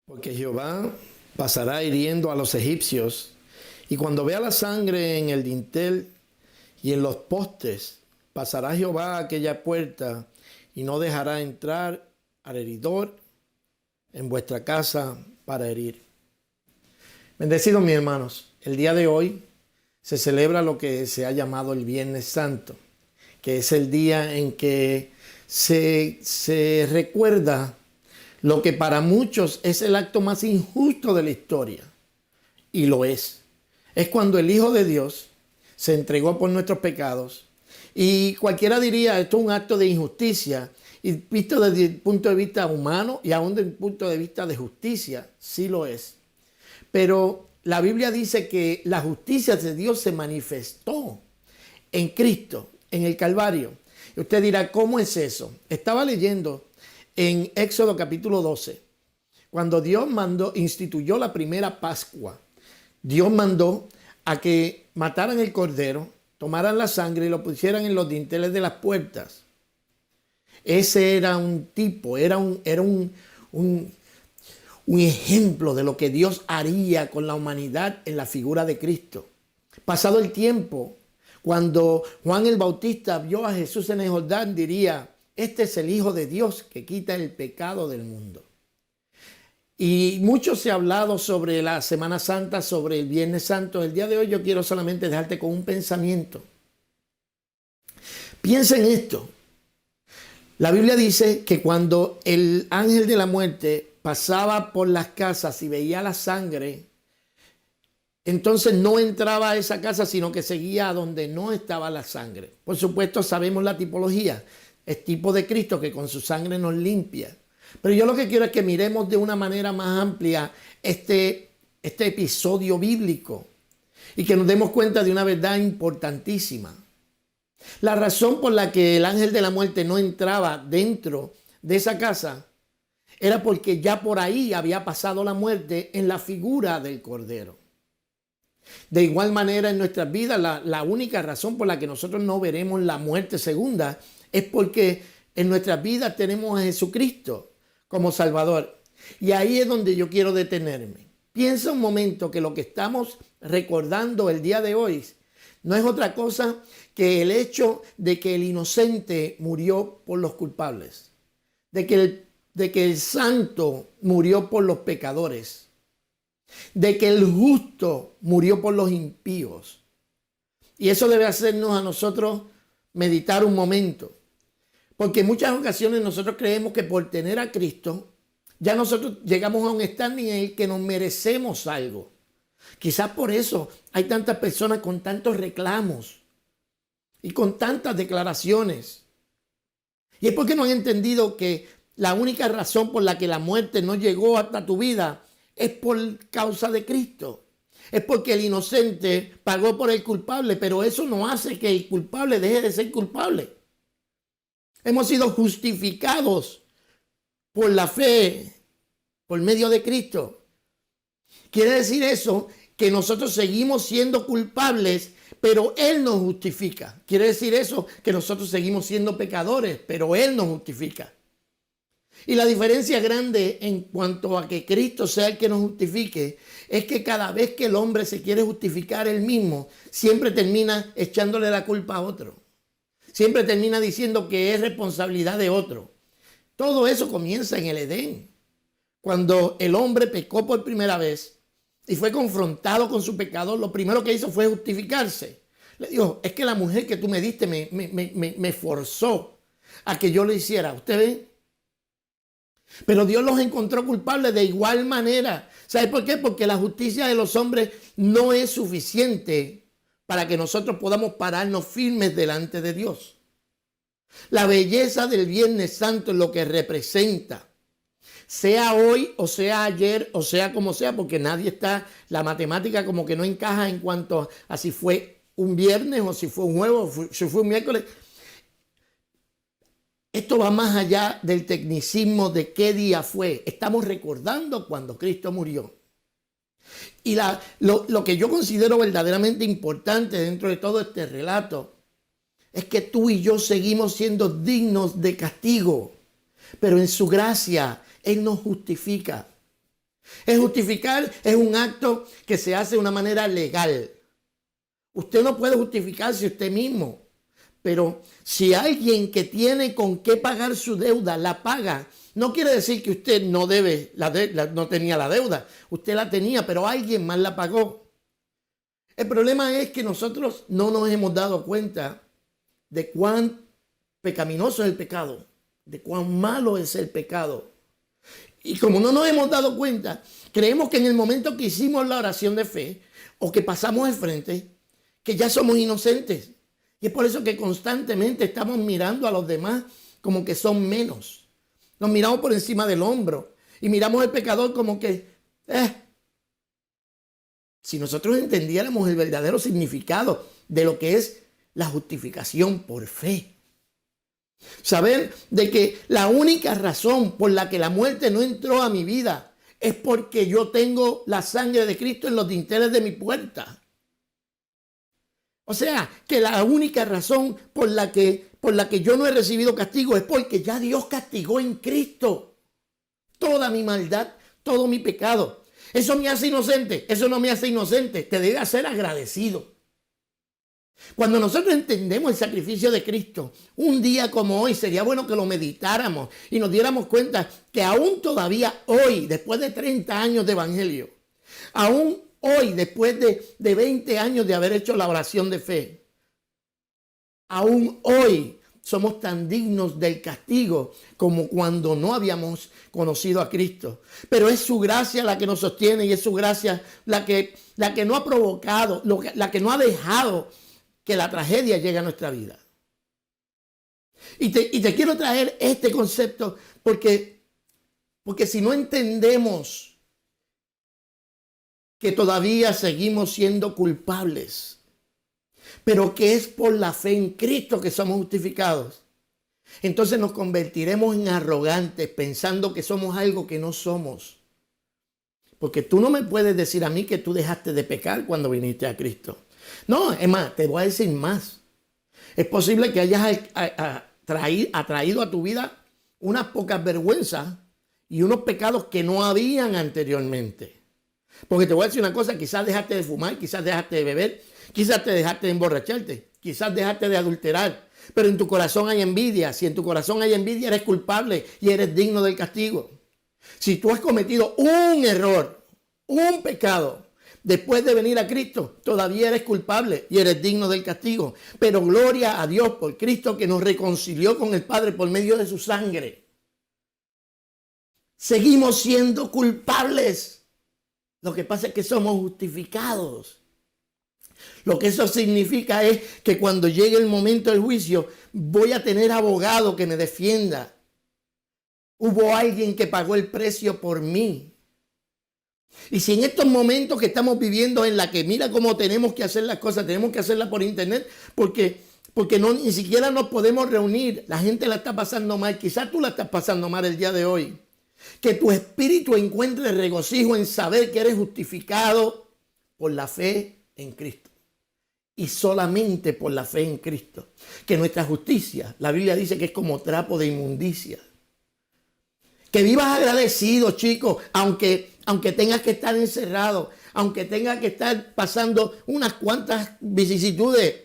Porque Jehová pasará hiriendo a los egipcios, y cuando vea la sangre en el dintel y en los postes, pasará Jehová a aquella puerta y no dejará entrar al heridor en vuestra casa para herir. Bendecidos mis hermanos, el día de hoy se celebra lo que se ha llamado el Viernes Santo, que es el día en que se recuerda lo que para muchos es el acto más injusto de la historia. Y lo es. Es cuando el Hijo de Dios se entregó por nuestros pecados. Y cualquiera diría, esto es un acto de injusticia. Y visto desde el punto de vista humano y aún desde el punto de vista de justicia, sí lo es. Pero la Biblia dice que la justicia de Dios se manifestó en Cristo, en el Calvario. Y usted dirá, ¿cómo es eso? Estaba leyendo en Éxodo capítulo 12, cuando Dios instituyó la primera Pascua. Dios mandó a que mataran el cordero, tomaran la sangre y lo pusieran en los dinteles de las puertas. Ese era un tipo, era un ejemplo de lo que Dios haría con la humanidad en la figura de Cristo. Pasado el tiempo, cuando Juan el Bautista vio a Jesús en el Jordán, diría: este es el Hijo de Dios que quita el pecado del mundo. Y mucho se ha hablado sobre la Semana Santa, sobre el Viernes Santo. El día de hoy yo quiero solamente dejarte con un pensamiento. Piensa en esto. La Biblia dice que cuando el ángel de la muerte pasaba por las casas y veía la sangre, entonces no entraba a esa casa, sino que seguía a donde no estaba la sangre. Por supuesto, sabemos la tipología. Es tipo de Cristo que con su sangre nos limpia. Pero yo lo que quiero es que miremos de una manera más amplia este episodio bíblico y que nos demos cuenta de una verdad importantísima. La razón por la que el ángel de la muerte no entraba dentro de esa casa era porque ya por ahí había pasado la muerte en la figura del Cordero. De igual manera en nuestras vidas, la única razón por la que nosotros no veremos la muerte segunda es porque en nuestras vidas tenemos a Jesucristo como Salvador. Y ahí es donde yo quiero detenerme. Piensa un momento que lo que estamos recordando el día de hoy no es otra cosa que el hecho de que el inocente murió por los culpables, de que el santo murió por los pecadores, de que el justo murió por los impíos. Y eso debe hacernos a nosotros meditar un momento. Porque en muchas ocasiones nosotros creemos que por tener a Cristo, ya nosotros llegamos a un standing en el que nos merecemos algo. Quizás por eso hay tantas personas con tantos reclamos y con tantas declaraciones. Y es porque no han entendido que la única razón por la que la muerte no llegó hasta tu vida es por causa de Cristo. Es porque el inocente pagó por el culpable, pero eso no hace que el culpable deje de ser culpable. Hemos sido justificados por la fe, por medio de Cristo. Quiere decir eso que nosotros seguimos siendo culpables, pero Él nos justifica. Quiere decir eso que nosotros seguimos siendo pecadores, pero Él nos justifica. Y la diferencia grande en cuanto a que Cristo sea el que nos justifique es que cada vez que el hombre se quiere justificar él mismo, siempre termina echándole la culpa a otro. Siempre termina diciendo que es responsabilidad de otro. Todo eso comienza en el Edén, cuando el hombre pecó por primera vez y fue confrontado con su pecado. Lo primero que hizo fue justificarse. Le dijo: es que la mujer que tú me diste me forzó a que yo lo hiciera. ¿Usted ve? Pero Dios los encontró culpables de igual manera. ¿Sabe por qué? Porque la justicia de los hombres no es suficiente para que nosotros podamos pararnos firmes delante de Dios. La belleza del Viernes Santo es lo que representa. Sea hoy o sea ayer o sea como sea, porque nadie está, la matemática como que no encaja en cuanto a si fue un viernes o si fue un jueves o si fue un miércoles. Esto va más allá del tecnicismo de qué día fue. Estamos recordando cuando Cristo murió. Y lo que yo considero verdaderamente importante dentro de todo este relato es que tú y yo seguimos siendo dignos de castigo, pero en su gracia Él nos justifica. El justificar es un acto que se hace de una manera legal. Usted no puede justificarse usted mismo, pero si alguien que tiene con qué pagar su deuda la paga, no quiere decir que usted no debe, no tenía la deuda. Usted la tenía, pero alguien más la pagó. El problema es que nosotros no nos hemos dado cuenta de cuán pecaminoso es el pecado, de cuán malo es el pecado. Y como no nos hemos dado cuenta, creemos que en el momento que hicimos la oración de fe o que pasamos al frente, que ya somos inocentes. Y es por eso que constantemente estamos mirando a los demás como que son menos. Nos miramos por encima del hombro y miramos al pecador como que, si nosotros entendiéramos el verdadero significado de lo que es la justificación por fe. Saber de que la única razón por la que la muerte no entró a mi vida es porque yo tengo la sangre de Cristo en los dinteles de mi puerta. O sea, que la única razón por la que yo no he recibido castigo es porque ya Dios castigó en Cristo toda mi maldad, todo mi pecado. Eso me hace inocente, eso no me hace inocente, te debe hacer agradecido. Cuando nosotros entendemos el sacrificio de Cristo, un día como hoy sería bueno que lo meditáramos y nos diéramos cuenta que aún todavía hoy, después de 30 años de evangelio, aún hoy, después de 20 años de haber hecho la oración de fe, aún hoy somos tan dignos del castigo como cuando no habíamos conocido a Cristo. Pero es su gracia la que nos sostiene y es su gracia la que no ha provocado, la que no ha dejado que la tragedia llegue a nuestra vida. Y te quiero traer este concepto porque si no entendemos que todavía seguimos siendo culpables, pero que es por la fe en Cristo que somos justificados, entonces nos convertiremos en arrogantes pensando que somos algo que no somos. Porque tú no me puedes decir a mí que tú dejaste de pecar cuando viniste a Cristo. No, es más, te voy a decir más. Es posible que hayas atraído a tu vida unas pocas vergüenzas y unos pecados que no habían anteriormente. Porque te voy a decir una cosa, quizás dejaste de fumar, quizás dejaste de beber, quizás te dejaste de emborracharte, quizás dejaste de adulterar, pero en tu corazón hay envidia. Si en tu corazón hay envidia, eres culpable y eres digno del castigo. Si tú has cometido un error, un pecado, después de venir a Cristo, todavía eres culpable y eres digno del castigo. Pero gloria a Dios por Cristo que nos reconcilió con el Padre por medio de su sangre. Seguimos siendo culpables. Lo que pasa es que somos justificados. Lo que eso significa es que cuando llegue el momento del juicio, voy a tener abogado que me defienda. Hubo alguien que pagó el precio por mí. Y si en estos momentos que estamos viviendo en la que mira cómo tenemos que hacer las cosas, tenemos que hacerlas por internet, porque ni siquiera nos podemos reunir, la gente la está pasando mal, quizás tú la estás pasando mal el día de hoy. Que tu espíritu encuentre regocijo en saber que eres justificado por la fe en Cristo. Y solamente por la fe en Cristo. Que nuestra justicia, la Biblia dice que es como trapo de inmundicia. Que vivas agradecido, chicos, aunque tengas que estar encerrado, aunque tengas que estar pasando unas cuantas vicisitudes,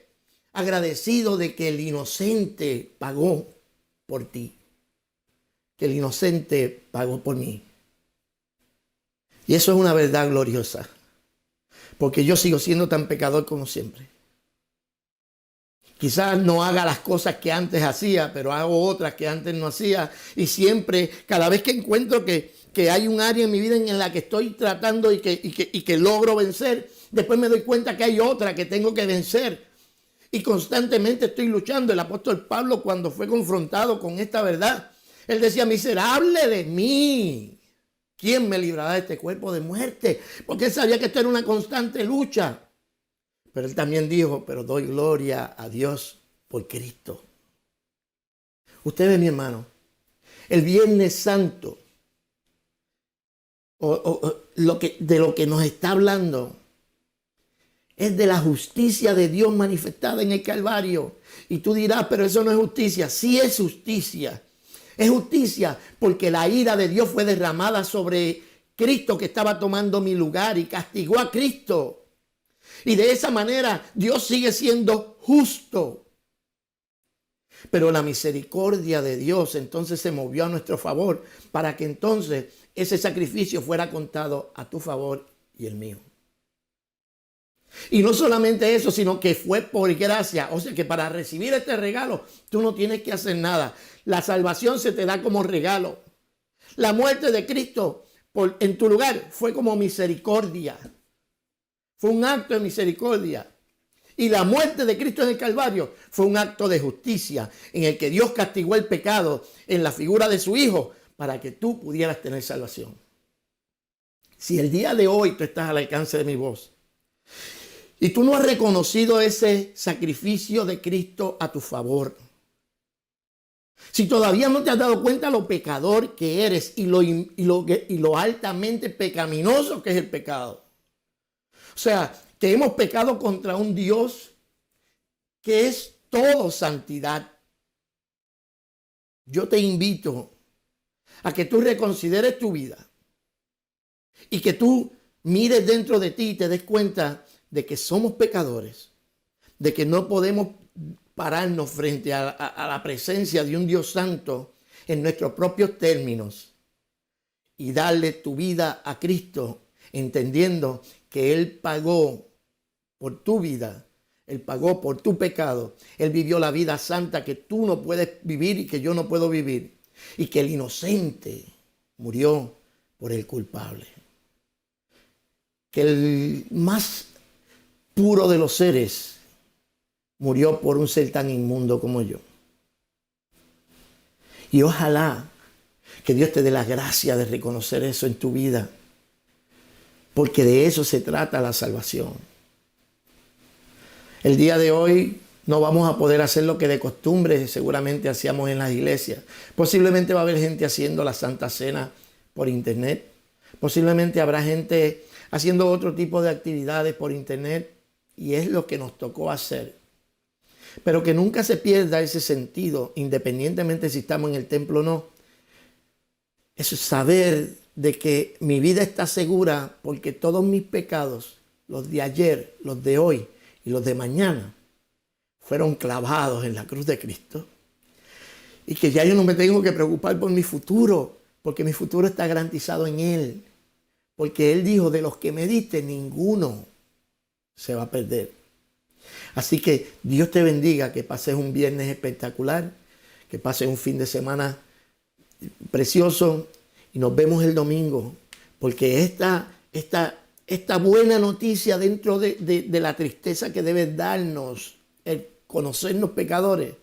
agradecido de que el inocente pagó por ti. Que el inocente pagó por mí. Y eso es una verdad gloriosa. Porque yo sigo siendo tan pecador como siempre. Quizás no haga las cosas que antes hacía, pero hago otras que antes no hacía. Y siempre, cada vez que encuentro que hay un área en mi vida en la que estoy tratando y que logro vencer, después me doy cuenta que hay otra que tengo que vencer. Y constantemente estoy luchando. El apóstol Pablo, cuando fue confrontado con esta verdad, él decía: miserable de mí, ¿quién me librará de este cuerpo de muerte? Porque él sabía que esto era una constante lucha. Pero él también dijo: pero doy gloria a Dios por Cristo. Usted ve, mi hermano, el Viernes Santo, de lo que nos está hablando, es de la justicia de Dios manifestada en el Calvario. Y tú dirás: pero eso no es justicia. Sí es justicia. Es justicia porque la ira de Dios fue derramada sobre Cristo que estaba tomando mi lugar y castigó a Cristo. Y de esa manera Dios sigue siendo justo. Pero la misericordia de Dios entonces se movió a nuestro favor para que entonces ese sacrificio fuera contado a tu favor y el mío. Y no solamente eso, sino que fue por gracia. O sea que para recibir este regalo, tú no tienes que hacer nada. La salvación se te da como regalo. La muerte de Cristo en tu lugar fue como misericordia. Fue un acto de misericordia. Y la muerte de Cristo en el Calvario fue un acto de justicia en el que Dios castigó el pecado en la figura de su Hijo para que tú pudieras tener salvación. Si el día de hoy tú estás al alcance de mi voz y tú no has reconocido ese sacrificio de Cristo a tu favor, si todavía no te has dado cuenta lo pecador que eres y lo altamente pecaminoso que es el pecado, o sea, que hemos pecado contra un Dios que es todo santidad, yo te invito a que tú reconsideres tu vida y que tú mires dentro de ti y te des cuenta de que somos pecadores, de que no podemos pararnos frente a la presencia de un Dios santo en nuestros propios términos y darle tu vida a Cristo, entendiendo que Él pagó por tu vida, Él pagó por tu pecado, Él vivió la vida santa que tú no puedes vivir y que yo no puedo vivir, y que el inocente murió por el culpable. Que el más puro de los seres murió por un ser tan inmundo como yo. Y ojalá que Dios te dé la gracia de reconocer eso en tu vida, porque de eso se trata la salvación. El día de hoy no vamos a poder hacer lo que de costumbre seguramente hacíamos en las iglesias. Posiblemente va a haber gente haciendo la Santa Cena por internet. Posiblemente habrá gente haciendo otro tipo de actividades por internet. Y es lo que nos tocó hacer. Pero que nunca se pierda ese sentido, independientemente si estamos en el templo o no. Eso es saber de que mi vida está segura porque todos mis pecados, los de ayer, los de hoy y los de mañana, fueron clavados en la cruz de Cristo. Y que ya yo no me tengo que preocupar por mi futuro, porque mi futuro está garantizado en Él. Porque Él dijo, de los que me diste, ninguno se va a perder. Así que Dios te bendiga, que pases un viernes espectacular, que pases un fin de semana precioso y nos vemos el domingo, porque esta buena noticia dentro de la tristeza que debe darnos el conocernos pecadores,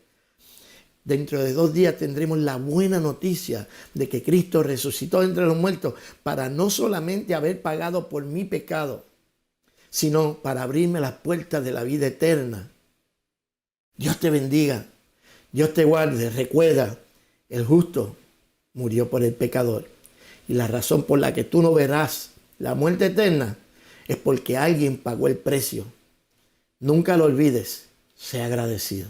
dentro de 2 días tendremos la buena noticia de que Cristo resucitó entre los muertos para no solamente haber pagado por mi pecado, sino para abrirme las puertas de la vida eterna. Dios te bendiga, Dios te guarde. Recuerda, el justo murió por el pecador. Y la razón por la que tú no verás la muerte eterna es porque alguien pagó el precio. Nunca lo olvides, sea agradecido.